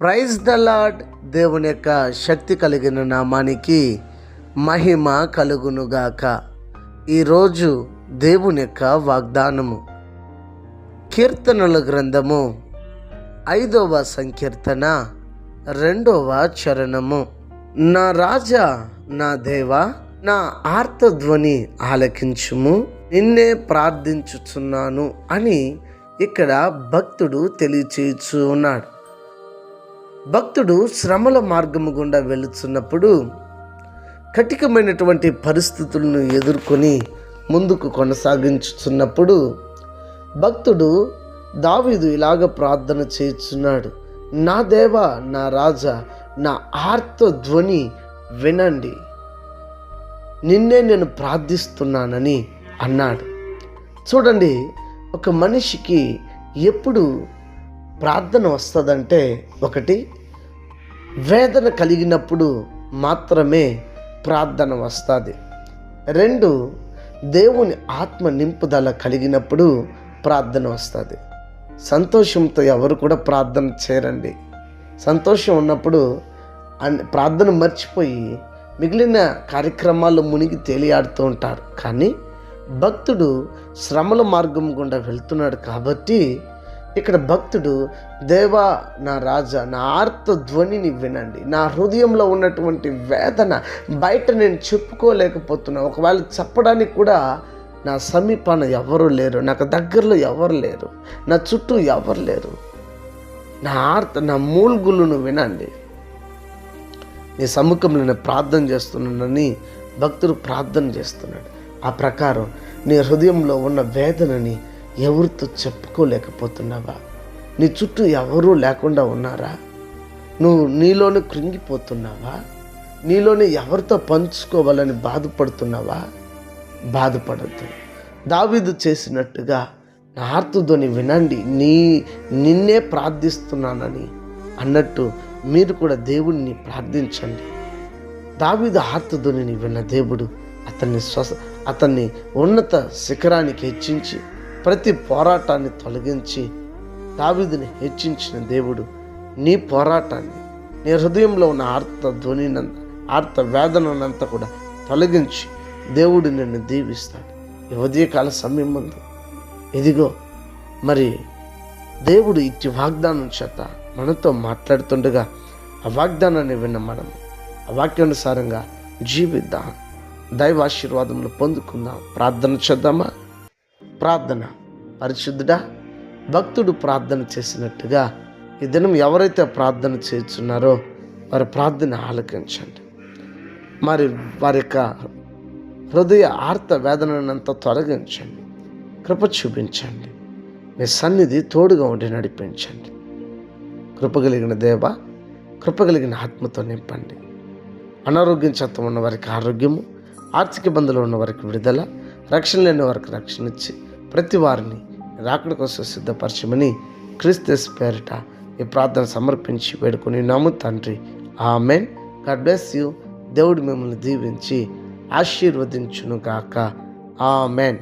Praise the lord. దేవుని యొక్క శక్తి కలిగిన నామానికి మహిమ కలుగునుగాక. ఈరోజు దేవుని యొక్క వాగ్దానము కీర్తనల గ్రంథము 5వ సంకీర్తన 2వ చరణము. నా రాజా, నా దేవా, నా ఆర్తధ్వని ఆలకించుము, నిన్నే ప్రార్థించుచున్నాను అని ఇక్కడ భక్తుడు తెలియచేయచ్చు ఉన్నాడు. భక్తుడు శ్రమల మార్గము గుండా వెళుతున్నప్పుడు కఠినమైనటువంటి పరిస్థితులను ఎదుర్కొని ముందుకు కొనసాగించుతున్నప్పుడు భక్తుడు దావీదు ఇలాగ ప్రార్థన చేస్తున్నాడు. నా దేవా, నా రాజా, నా ఆర్త ధ్వని వినండి, నిన్నే నేను ప్రార్థిస్తున్నానని అన్నాడు. చూడండి, ఒక మనిషికి ఎప్పుడు ప్రార్థన వస్తుందంటే, ఒకటి వేదన కలిగినప్పుడు మాత్రమే ప్రార్థన వస్తుంది. 2 దేవుని ఆత్మ నింపుదల కలిగినప్పుడు ప్రార్థన వస్తుంది. సంతోషంతో ఎవరు కూడా ప్రార్థన చేయరండి. సంతోషం ఉన్నప్పుడు ప్రార్థన మర్చిపోయి మిగిలిన కార్యక్రమాల్లో మునిగి తేలియాడుతూ ఉంటారు. కానీ భక్తుడు శ్రమల మార్గం గుండా వెళ్తున్నాడు కాబట్టి ఇక్కడ భక్తుడు, దేవా, నా రాజా, నా ఆర్త ధ్వనిని వినండి, నా హృదయంలో ఉన్నటువంటి వేదన బయట నేను చెప్పుకోలేకపోతున్నా, ఒకవేళ చెప్పడానికి కూడా నా సమీపాన ఎవరు లేరు, నాకు దగ్గరలో ఎవరు లేరు, నా చుట్టూ ఎవరు లేరు, నా మూల్గులను వినండి, నీ సముఖంలో నేను ప్రార్థన చేస్తున్నానని భక్తుడు ప్రార్థన చేస్తున్నాడు. ఆ ప్రకారం నీ హృదయంలో ఉన్న వేదనని ఎవరితో చెప్పుకోలేకపోతున్నావా? నీ చుట్టూ ఎవరూ లేకుండా ఉన్నారా? నువ్వు నీలోనే కృంగిపోతున్నావా? నీలోనే ఎవరితో పంచుకోవాలని బాధపడుతున్నావా? బాధపడద్దు. దావీదు చేసినట్టుగా నా ఆర్తధ్వని వినండి, నిన్నే ప్రార్థిస్తున్నానని అన్నట్టు మీరు కూడా దేవుడిని ప్రార్థించండి. దావీదు ఆర్తధ్వనిని విన్న దేవుడు అతన్ని ఉన్నత శిఖరానికి హెచ్చించి ప్రతి పోరాటాన్ని తొలగించి దావీదుని హెచ్చించిన దేవుడు నీ పోరాటాన్ని, నీ హృదయంలో ఉన్న ఆర్త వేదనంతా కూడా తొలగించి దేవుడు నిన్ను దీవిస్తాడు. ఈ ఉదయకాల సమయం ముందు ఇదిగో మరి దేవుడు ఇట్టి వాగ్దానం చేత మనతో మాట్లాడుతుండగా ఆ వాగ్దానాన్ని విన్న మనం ఆ వాక్యానుసారంగా జీవిద్దాం, దైవాశీర్వాదములు పొందుకుందాం. ప్రార్థన చేద్దామా? ప్రార్థన. పరిశుద్ధుడా, భక్తుడు ప్రార్థన చేసినట్టుగా ఈ దినం ఎవరైతే ప్రార్థన చేస్తున్నారో వారి ప్రార్థన ఆలకించండి. మరి వారి యొక్క హృదయ ఆర్త వేదనంతా తొలగించండి, కృప చూపించండి, మీ సన్నిధి తోడుగా ఉండి నడిపించండి. కృపగలిగిన దేవ, కృపగలిగిన ఆత్మతో నింపండి. అనారోగ్యం చేత ఉన్న వారికి ఆరోగ్యము, ఆర్థిక ఇబ్బందులు ఉన్న వారికి విడుదల, రక్షణ లేని వారికి రక్షణ ఇచ్చి ప్రతి వారిని రాకడ కోసం సిద్ధపరచమని క్రీస్తు పేరిట ఈ ప్రార్థన సమర్పించి వేడుకొని నమ్ము తండ్రి. ఆమెన్. God bless you. దేవుడు మిమ్మల్ని దీవించి ఆశీర్వదించును గాక. ఆమెన్.